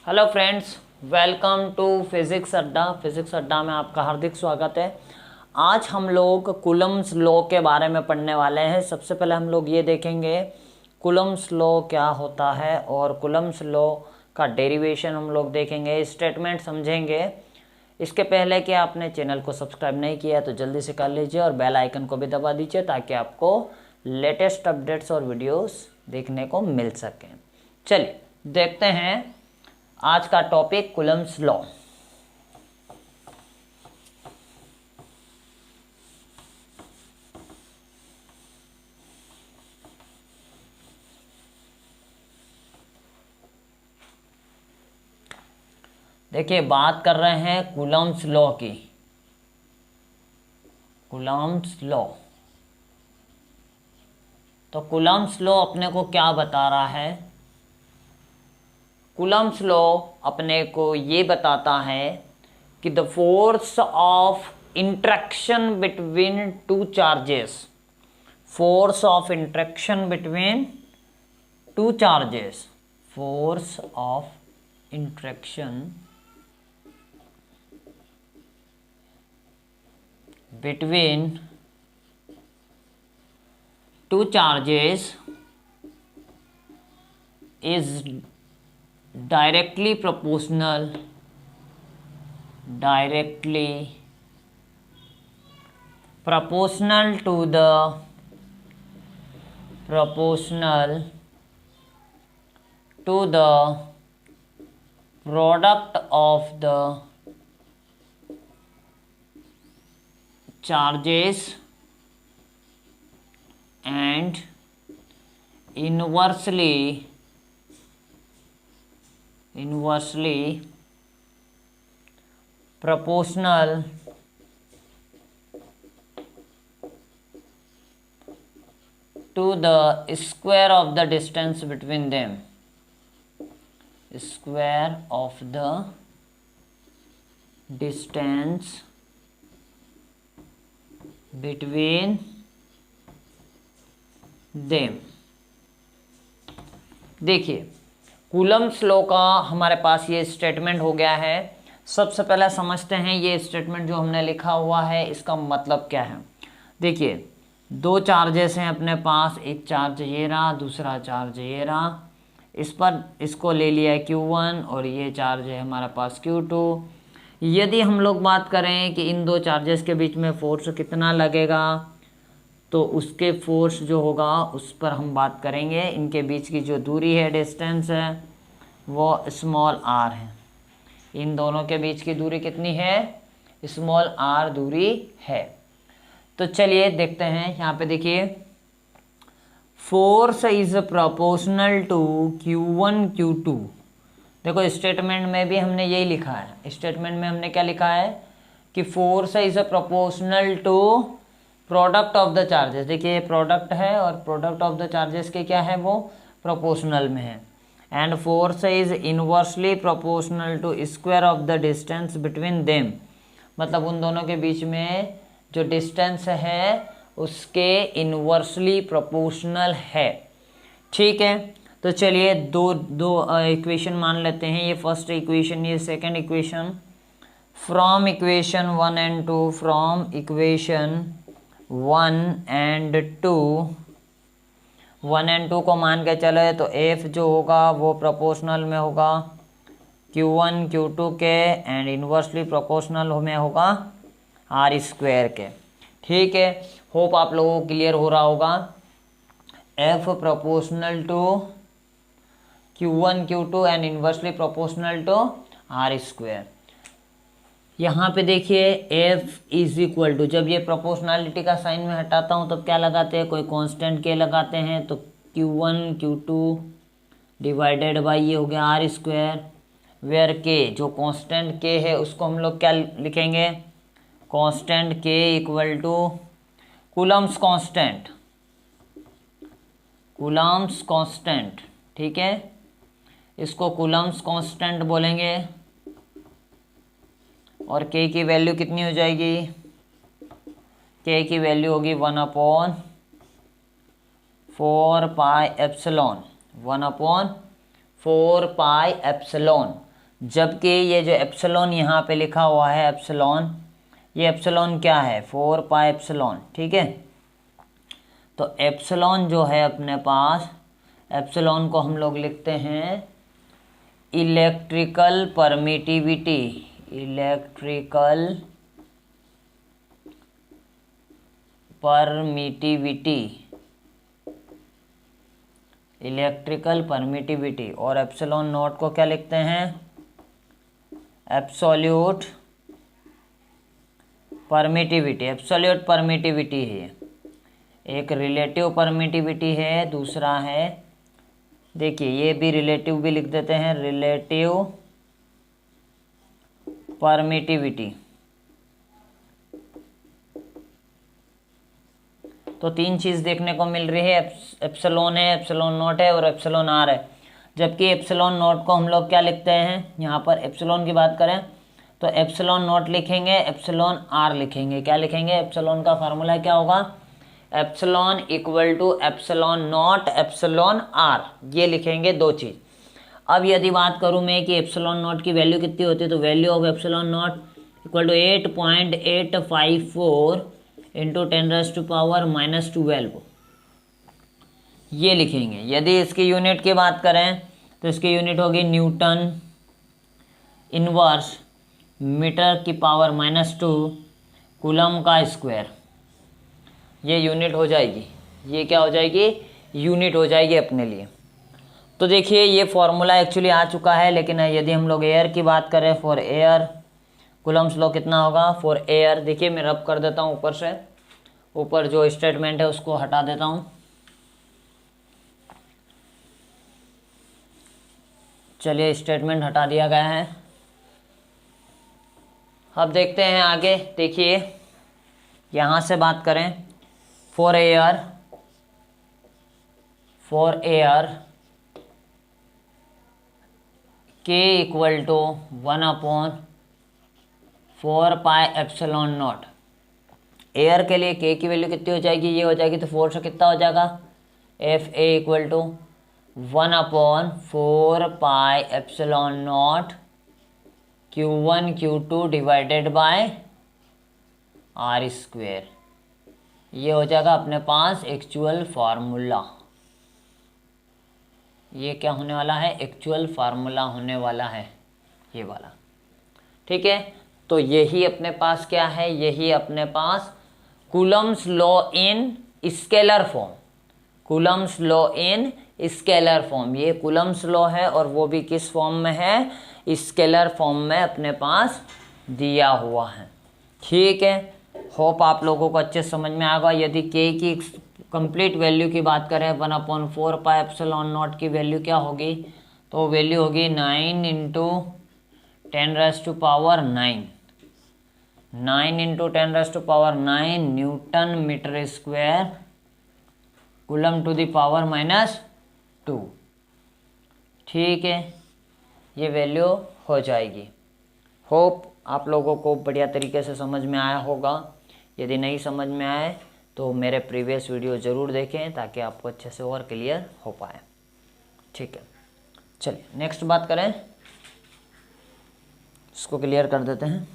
Hello friends, welcome to physics Adda. Physics Adda में आपका हार्दिक स्वागत है। आज हम लोग कूलम्स लॉ के बारे में पढ़ने वाले हैं। सबसे पहले हम लोग ये देखेंगे कूलम्स लॉ क्या होता है और कूलम्स लॉ का डेरिवेशन हम लोग देखेंगे, स्टेटमेंट समझेंगे। इसके पहले कि आपने चैनल को सब्सक्राइब नहीं किया तो जल्दी से कर लीजिए और बेल आइकन को भी दबा दीजिए ताकि आपको लेटेस्ट अपडेट्स और वीडियोस देखने को मिल सकें। चलिए देखते हैं आज का टॉपिक कूलम्स लॉ। देखिए, बात कर रहे हैं कूलम्स लॉ की। कूलम्स लॉ, तो कूलम्स लॉ अपने को क्या बता रहा है? कूलम्स लॉ अपने को ये बताता है कि the force of interaction between two charges, force of interaction between two charges, force of interaction between two charges is directly proportional to the product of the charges and inversely proportional to the square of the distance between them, square of the distance between them. देखिए, Coulomb's law का हमारे पास ये statement हो गया है। सबसे पहले समझते हैं ये स्टेटमेंट जो हमने लिखा हुआ है इसका मतलब क्या है। देखिए, दो चार्जेस हैं अपने पास, एक चार्ज ये रहा, दूसरा चार्ज ये रहा। इस पर इसको ले लिया है Q1 और ये चार्ज है हमारे पास Q2। यदि हम लोग बात करें कि इन दो चार्जेस के बीच में फोर्स कितना लगेगा, तो उसके फोर्स जो होगा उस पर हम बात करेंगे। इनके बीच की जो दूरी है, डिस्टेंस है, वो स्मॉल r है। इन दोनों के बीच की दूरी कितनी है? स्मॉल r दूरी है। तो चलिए देखते हैं। यहाँ पे देखिए, force is proportional to Q1 Q2। देखो, स्टेटमेंट में भी हमने यही लिखा है। स्टेटमेंट में हमने क्या लिखा है कि force is proportional to product of the charges. देखिए, प्रोडक्ट है और प्रोडक्ट ऑफ द चार्जेस के क्या है, वो प्रोपोर्शनल में है। And force is inversely proportional to square of the distance between them, मतलब उन दोनों के बीच में जो डिस्टेंस है उसके इनवर्सली प्रोपोर्शनल है। ठीक है, तो चलिए दो इक्वेशन मान लेते हैं। ये फर्स्ट इक्वेशन, ये second equation. From equation 1 and 2, from equation 1 and 2, 1 and 2 को मान के चले तो F जो होगा वो प्रोपोर्शनल में होगा Q1 Q2 के, एंड इन्वर्सली प्रोपोर्शनल में होगा R स्क्वायर के। ठीक है, होप आप लोगों को क्लियर हो रहा होगा। F proportional to Q1 Q2 and inversely proportional to R square. यहाँ पे देखिए, F इज इक्वल टू, जब ये प्रोपोर्शनलिटी का साइन में हटाता हूँ तब क्या लगाते हैं, कोई कांस्टेंट के लगाते हैं। तो Q1 Q2 डिवाइडेड बाई ये हो गया R स्क्वायर, वेयर के जो कांस्टेंट के है उसको हम लोग क्या लिखेंगे, constant K equal to coulomb's constant, coulomb's constant. ठीक है, इसको कूलम्स कांस्टेंट बोलेंगे। और के की वैल्यू कितनी हो जाएगी, के की वैल्यू होगी 1/4 पाई एप्सिलॉन, 1/4 पाई एप्सिलॉन। जबकि ये जो एप्सिलॉन यहाँ पे लिखा हुआ है एप्सिलॉन, ये एप्सिलॉन क्या है 4 पाई एप्सिलॉन, ठीक है। तो एप्सिलॉन जो है अपने पास, एप्सिलॉन को हम लोग लिखते हैं electrical permittivity, electrical permittivity, electrical permittivity. और एप्सिलॉन नॉट को क्या लिखते हैं, एब्सोल्यूट परमिटिविटी। एब्सोल्यूट परमिटिविटी है, एक रिलेटिव परमिटिविटी है, दूसरा है, देखिए ये भी रिलेटिव भी लिख देते हैं, रिलेटिव परमिटिविटी। तो तीन चीज़ देखने को मिल रही है, एप्सिलॉन है, एप्सिलॉन नॉट है और एप्सिलॉन आर है। जबकि एप्सिलॉन नॉट को हम लोग क्या लिखते हैं, यहाँ पर एप्सिलॉन की बात करें तो एप्सिलॉन नॉट लिखेंगे, एप्सिलॉन आर लिखेंगे। क्या लिखेंगे, एप्सिलॉन का फार्मूला क्या होगा, epsilon equal to epsilon naught epsilon R, ये लिखेंगे दो चीज़। अब यदि बात करूँ मैं कि एप्सिलॉन नॉट की वैल्यू कितनी होती है, तो value of epsilon naught equal to 8.854 into 10⁻⁻12, ये लिखेंगे। यदि इसकी यूनिट की बात करें तो इसकी यूनिट होगी न्यूटन इनवर्स मीटर की पावर -2 कूलम का स्क्वायर, ये यूनिट हो जाएगी, ये क्या हो जाएगी, यूनिट हो जाएगी अपने लिए। तो देखिए ये फॉर्मूला एक्चुअली आ चुका है, लेकिन यदि हम लोग एयर की बात करें, फॉर एयर कूलम्स लॉ कितना होगा फॉर एयर, देखिए मैं रब कर देता हूँ ऊपर से, ऊपर जो स्टेटमेंट है उसको हटा देता हूँ। चलिए स्टेटमेंट हटा दिया गया है। अब देखते हैं आगे, देखिए यहाँ से बात करें, for air K equal to 1/4 pi epsilon naught. Air के लिए के की वैल्यू कितनी हो जाएगी, ये हो जाएगी, तो 4 से कितना हो जाएगा, F A equal to 1/4 pi epsilon naught Q1 Q2 divided by R square. ये हो जाएगा अपने पास एक्चुअल फार्मूला, ये क्या होने वाला है, एक्चुअल फार्मूला होने वाला है ये वाला, ठीक है। तो यही अपने पास क्या है, यही अपने पास Coulomb's law in scalar form, Coulomb's law in scalar form, ये कूलम्स लॉ है और वो भी किस फॉर्म में है, स्केलर फॉर्म में अपने पास दिया हुआ है, ठीक है। होप आप लोगों को अच्छे समझ में आएगा। यदि के की कंप्लीट वैल्यू की बात करें 1/4 पाई एप्सिलॉन नॉट की वैल्यू क्या होगी, तो वैल्यू होगी 9 into 10⁻⁹, 9 into 10⁻⁹ newton metre square coulomb to the power -2, ठीक है, ये वैल्यू हो जाएगी। होप आप लोगों को बढ़िया तरीके से समझ में आया होगा। यदि नहीं समझ में आए तो मेरे प्रीवियस वीडियो ज़रूर देखें ताकि आपको अच्छे से और क्लियर हो पाए, ठीक है। चलिए नेक्स्ट बात करें, इसको क्लियर कर देते हैं।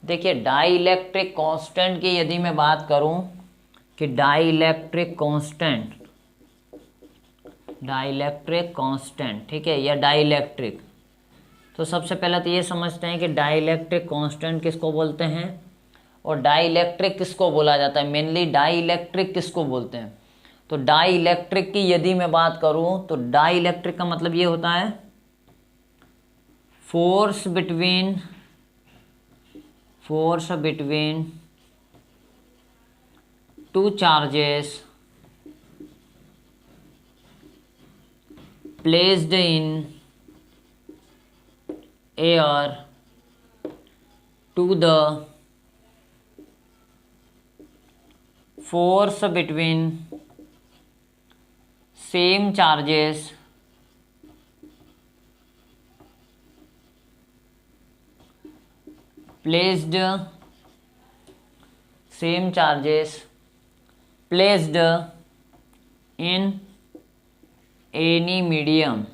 देखिए डाई इलेक्ट्रिक कांस्टेंट की यदि मैं बात करूं कि डाई इलेक्ट्रिक कांस्टेंट, ठीक है, या डाई इलेक्ट्रिक, तो सबसे पहले तो ये समझते हैं कि डाई इलेक्ट्रिक कांस्टेंट किसको बोलते हैं और डाई इलेक्ट्रिक किसको बोला जाता है। मेनली डाई इलेक्ट्रिक किसको बोलते हैं, तो डाई इलेक्ट्रिक की यदि मैं बात करूं तो डाई इलेक्ट्रिक का मतलब ये होता है force between two charges placed in air to the force between same charges placed same charges placed in any medium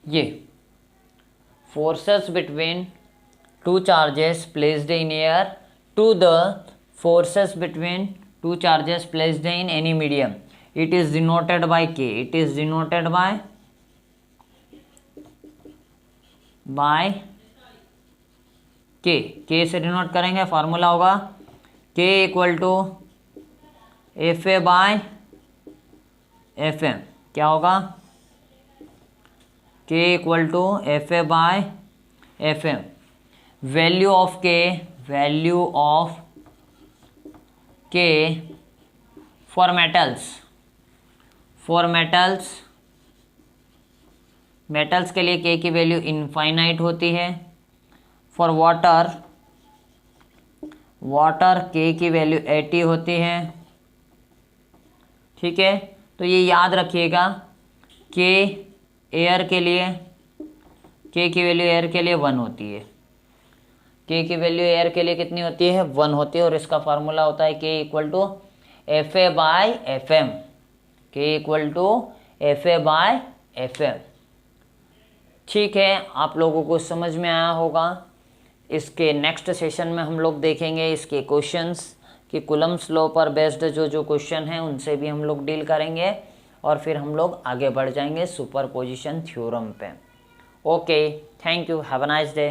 ये forces between two charges placed in air to the forces between two charges placed in any medium. It is denoted by K. It is denoted by K. K से denote करेंगे, formula होगा K equal to F A by F M. क्या होगा? K equal to F A by F M. Value of K for metals के लिए K की value infinite होती है. फॉर वाटर K की वैल्यू 80 होती है. ठीक है, तो ये याद रखिएगा. K एयर के लिए K की वैल्यू एयर के लिए 1 होती है. K की वैल्यू एयर के लिए कितनी होती है? 1 होती है. और इसका फार्मूला होता है K equal to F A by F M. K equal to F A by F M. ठीक है, आप लोगों को समझ में आया होगा. इसके नेक्स्ट सेशन में हम लोग देखेंगे इसके क्वेश्चंस कि कूलम्ब्स लॉ पर बेस्ड जो क्वेश्चन हैं उनसे भी हम लोग डील करेंगे और फिर हम लोग आगे बढ़ जाएंगे सुपरपोजिशन थ्योरम पे. Okay, thank you, have a nice day.